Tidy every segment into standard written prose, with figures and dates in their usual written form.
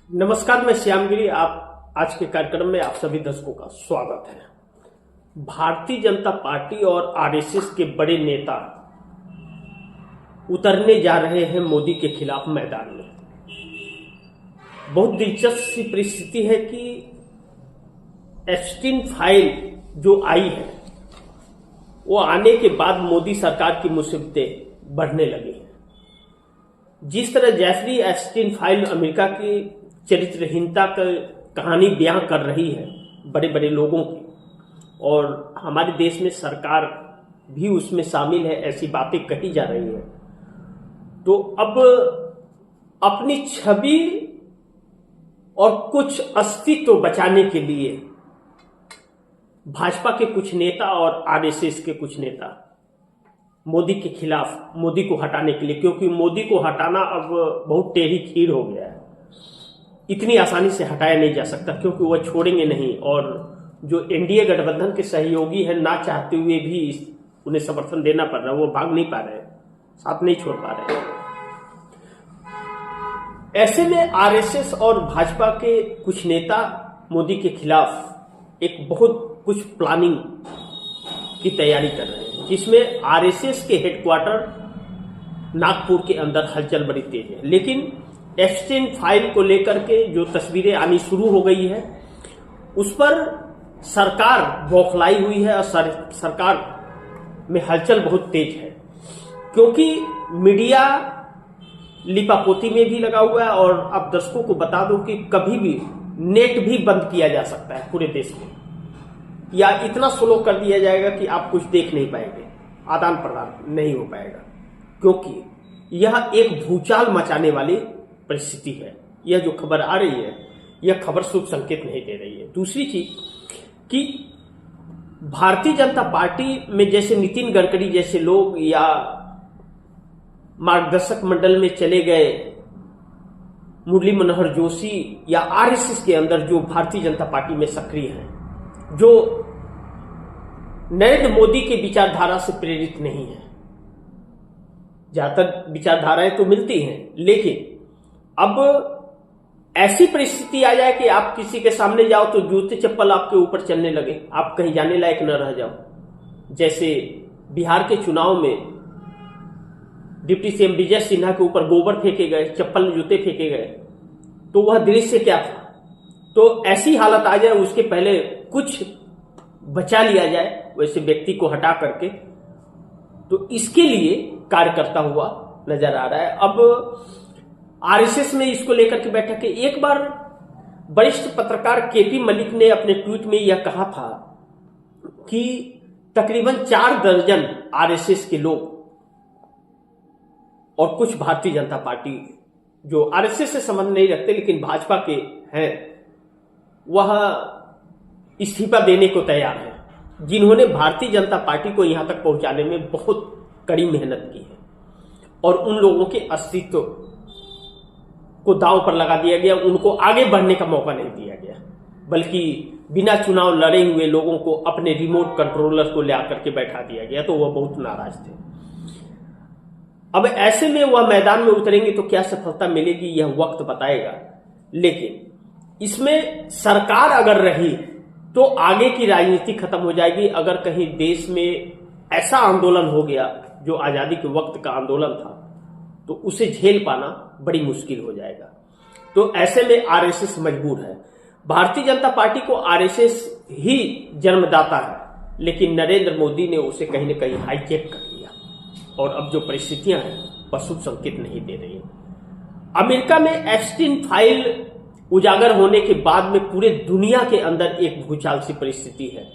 नमस्कार, मैं श्यामगिरी। आप आज के कार्यक्रम में आप सभी दर्शकों का स्वागत है। भारतीय जनता पार्टी और आरएसएस के बड़े नेता उतरने जा रहे हैं मोदी के खिलाफ मैदान में। बहुत दिलचस्प सी परिस्थिति है कि एप्स्टीन फाइल जो आई है वो आने के बाद मोदी सरकार की मुसीबतें बढ़ने लगी हैं। जिस तरह जेफरी एप्स्टीन फाइल अमेरिका की चरित्रहीनता की कहानी बयां कर रही है बड़े बड़े लोगों की, और हमारे देश में सरकार भी उसमें शामिल है, ऐसी बातें कही जा रही है। तो अब अपनी छवि और कुछ अस्तित्व बचाने के लिए भाजपा के कुछ नेता और आरएसएस के कुछ नेता मोदी के खिलाफ, मोदी को हटाने के लिए, क्योंकि मोदी को हटाना अब बहुत टेढ़ी खीर हो गया है, इतनी आसानी से हटाया नहीं जा सकता, क्योंकि वह छोड़ेंगे नहीं। और जो एनडीए गठबंधन के सहयोगी हैं, ना चाहते हुए भी उन्हें समर्थन देना पड़ रहा है, वो भाग नहीं पा रहे, साथ नहीं छोड़ पा रहे। ऐसे में आरएसएस और भाजपा के कुछ नेता मोदी के खिलाफ एक बहुत कुछ प्लानिंग की तैयारी कर रहे हैं, जिसमें आरएसएस के हेडक्वार्टर नागपुर के अंदर हलचल बड़ी तेज है। लेकिन एप्स्टीन फाइल को लेकर के जो तस्वीरें आनी शुरू हो गई है, उस पर सरकार बौखलाई हुई है और सरकार में हलचल बहुत तेज है, क्योंकि मीडिया लिपापोती में भी लगा हुआ है। और अब दर्शकों को बता दो कि कभी भी नेट भी बंद किया जा सकता है पूरे देश में, या इतना स्लो कर दिया जाएगा कि आप कुछ देख नहीं पाएंगे, आदान प्रदान नहीं हो पाएगा, क्योंकि यह एक भूचाल मचाने वाली परिस्थिति है। यह जो खबर आ रही है, यह खबर शुभ संकेत नहीं दे रही है। दूसरी चीज कि भारतीय जनता पार्टी में जैसे नितिन गडकरी जैसे लोग या मार्गदर्शक मंडल में चले गए मुरली मनोहर जोशी या आरएसएस के अंदर जो भारतीय जनता पार्टी में सक्रिय हैं, जो नरेंद्र मोदी के विचारधारा से प्रेरित नहीं है। ज्यादातर विचारधाराएं तो मिलती हैं, लेकिन अब ऐसी परिस्थिति आ जाए कि आप किसी के सामने जाओ तो जूते चप्पल आपके ऊपर चलने लगे, आप कहीं जाने लायक न रह जाओ। जैसे बिहार के चुनाव में डिप्टी सीएम विजय सिन्हा के ऊपर गोबर फेंके गए, चप्पल जूते फेंके गए, तो वह दृश्य क्या था। तो ऐसी हालत आ जाए, उसके पहले कुछ बचा लिया जाए वैसे व्यक्ति को हटा करके, तो इसके लिए कार्य करता हुआ नजर आ रहा है। अब आरएसएस में इसको लेकर के बैठक है। एक बार वरिष्ठ पत्रकार केपी मलिक ने अपने ट्वीट में यह कहा था कि तकरीबन 4 दर्जन आरएसएस के लोग और कुछ भारतीय जनता पार्टी जो आरएसएस से संबंध नहीं रखते लेकिन भाजपा के हैं, वह इस्तीफा देने को तैयार है, जिन्होंने भारतीय जनता पार्टी को यहां तक पहुंचाने में बहुत कड़ी मेहनत की है। और उन लोगों के अस्तित्व को दांव पर लगा दिया गया, उनको आगे बढ़ने का मौका नहीं दिया गया, बल्कि बिना चुनाव लड़े हुए लोगों को अपने रिमोट कंट्रोलर को ले आकर के बैठा दिया गया, तो वह बहुत नाराज थे। अब ऐसे में वह मैदान में उतरेंगे तो क्या सफलता मिलेगी, यह वक्त बताएगा। लेकिन इसमें सरकार अगर रही तो आगे की राजनीति खत्म हो जाएगी। अगर कहीं देश में ऐसा आंदोलन हो गया जो आजादी के वक्त का आंदोलन था, तो उसे झेल पाना बड़ी मुश्किल हो जाएगा। तो ऐसे में आरएसएस मजबूर है। भारतीय जनता पार्टी को आरएसएस ही जन्मदाता है, लेकिन नरेंद्र मोदी ने उसे कहीं न कहीं हाईजैक कर लिया, और अब जो परिस्थितियां हैं वह शुभ संकेत नहीं दे रही। अमेरिका में एप्स्टीन फाइल उजागर होने के बाद में पूरे दुनिया के अंदर एक भूचाल सी परिस्थिति है।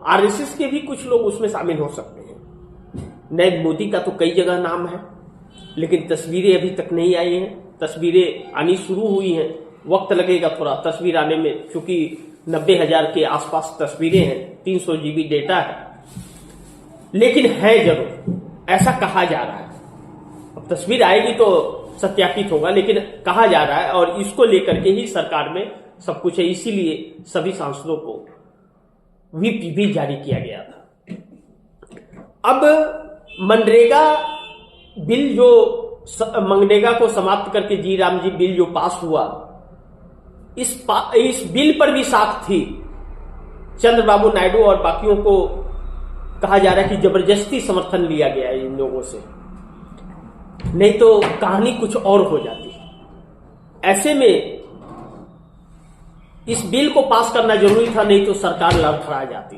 आरएसएस के भी कुछ लोग उसमें शामिल हो सकते हैं। नरेंद्र मोदी का तो कई जगह नाम है, लेकिन तस्वीरें अभी तक नहीं आई हैं। तस्वीरें आनी शुरू हुई हैं, वक्त लगेगा थोड़ा तस्वीर आने में, क्योंकि 90,000 के आसपास तस्वीरें हैं, 300 GB डेटा है, लेकिन है जरूर, ऐसा कहा जा रहा है। अब तस्वीर आएगी तो सत्यापित होगा, लेकिन कहा जा रहा है, और इसको लेकर के ही सरकार में सब कुछ है। इसीलिए सभी सांसदों को व्हिप भी जारी किया गया था। अब मनरेगा बिल जो मनरेगा को समाप्त करके जी राम जी बिल जो पास हुआ, इस बिल पर भी साख थी। चंद्रबाबू नायडू और बाकियों को कहा जा रहा है कि जबरदस्ती समर्थन लिया गया है इन लोगों से, नहीं तो कहानी कुछ और हो जाती। ऐसे में इस बिल को पास करना जरूरी था, नहीं तो सरकार लड़खड़ा जाती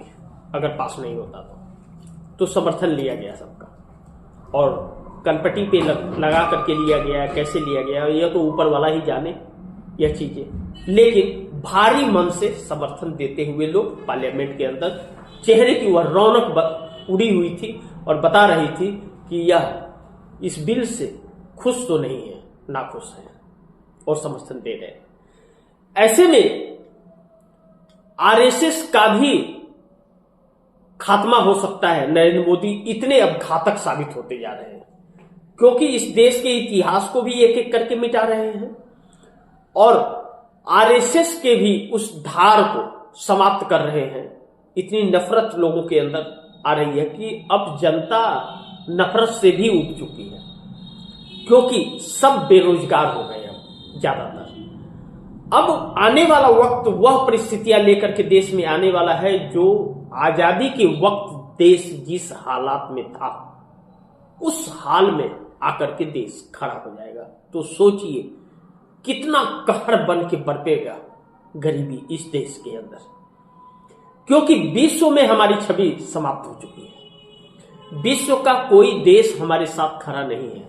अगर पास नहीं होता तो समर्थन लिया गया सबका, और कनपटी पे लगा करके लिया गया। कैसे लिया गया यह तो ऊपर वाला ही जाने यह चीजें, लेकिन भारी मन से समर्थन देते हुए लोग पार्लियामेंट के अंदर, चेहरे की वह रौनक उड़ी हुई थी और बता रही थी कि यह इस बिल से खुश तो नहीं है, नाखुश है और समर्थन दे रहे हैं। ऐसे में आरएसएस का भी खात्मा हो सकता है। नरेंद्र मोदी इतने अब घातक साबित होते जा रहे हैं क्योंकि इस देश के इतिहास को भी एक एक करके मिटा रहे हैं और आरएसएस के भी उस धार को समाप्त कर रहे हैं। इतनी नफरत लोगों के अंदर आ रही है कि अब जनता नफरत से भी उब चुकी है क्योंकि सब बेरोजगार हो गए अब ज्यादातर। अब आने वाला वक्त वह परिस्थितियां लेकर के देश में आने वाला है जो आजादी के वक्त देश जिस हालात में था उस हाल में आकर के देश खड़ा हो जाएगा। तो सोचिए कितना कहर बन के बरपेगा गरीबी इस देश के अंदर, क्योंकि विश्व में हमारी छवि समाप्त हो चुकी है। विश्व का कोई देश हमारे साथ खड़ा नहीं है।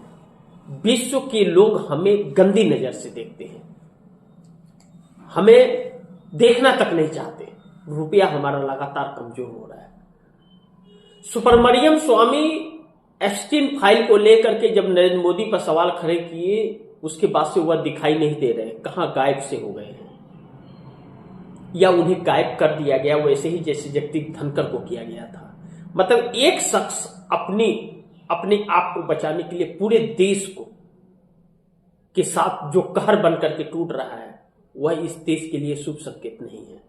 विश्व के लोग हमें गंदी नजर से देखते हैं, हमें देखना तक नहीं चाहते। रुपया हमारा लगातार कमजोर हो रहा है। सुब्रमण्यम स्वामी एप्स्टीन फाइल को लेकर के जब नरेंद्र मोदी पर सवाल खड़े किए उसके बाद से वह दिखाई नहीं दे रहे, कहां गायब से हो गए हैं या उन्हें गायब कर दिया गया, वैसे ही जैसे जगदीप धनखड़ को किया गया था। मतलब एक शख्स अपने आप को बचाने के लिए पूरे देश को के साथ जो कहर बन करके टूट रहा है वह इस देश के लिए शुभ संकेत नहीं है।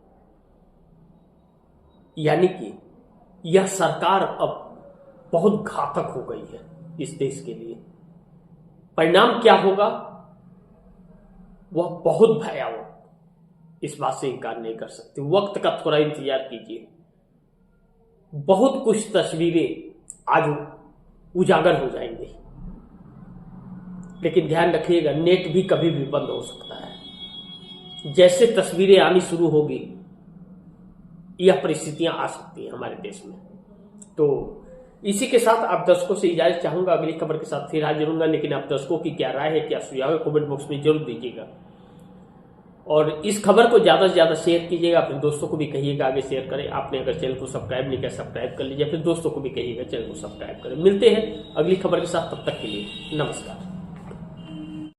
यानी कि यह सरकार अब बहुत घातक हो गई है इस देश के लिए। परिणाम क्या होगा वह बहुत भयावह, इस बात से इनकार नहीं कर सकते। वक्त का थोड़ा इंतजार कीजिए, बहुत कुछ तस्वीरें आज उजागर हो जाएंगी। लेकिन ध्यान रखिएगा नेट भी कभी भी बंद हो सकता है। जैसे तस्वीरें आनी शुरू होगी यह परिस्थितियां आ सकती हैं हमारे देश में। तो इसी के साथ आप दर्शकों से इजाजत चाहूंगा, अगली खबर के साथ फिर हाजिर होऊंगा। लेकिन आप दर्शकों की क्या राय है, क्या सुझाव है, कमेंट बॉक्स में जरूर दीजिएगा और इस खबर को ज्यादा से ज्यादा शेयर कीजिएगा। अपने दोस्तों को भी कहिएगा आगे शेयर करें। आपने अगर चैनल को सब्सक्राइब नहीं किया सब्सक्राइब कर लीजिए, फिर दोस्तों को भी कहिएगा चैनल को सब्सक्राइब करें। मिलते हैं अगली खबर के साथ, तब तक के लिए नमस्कार।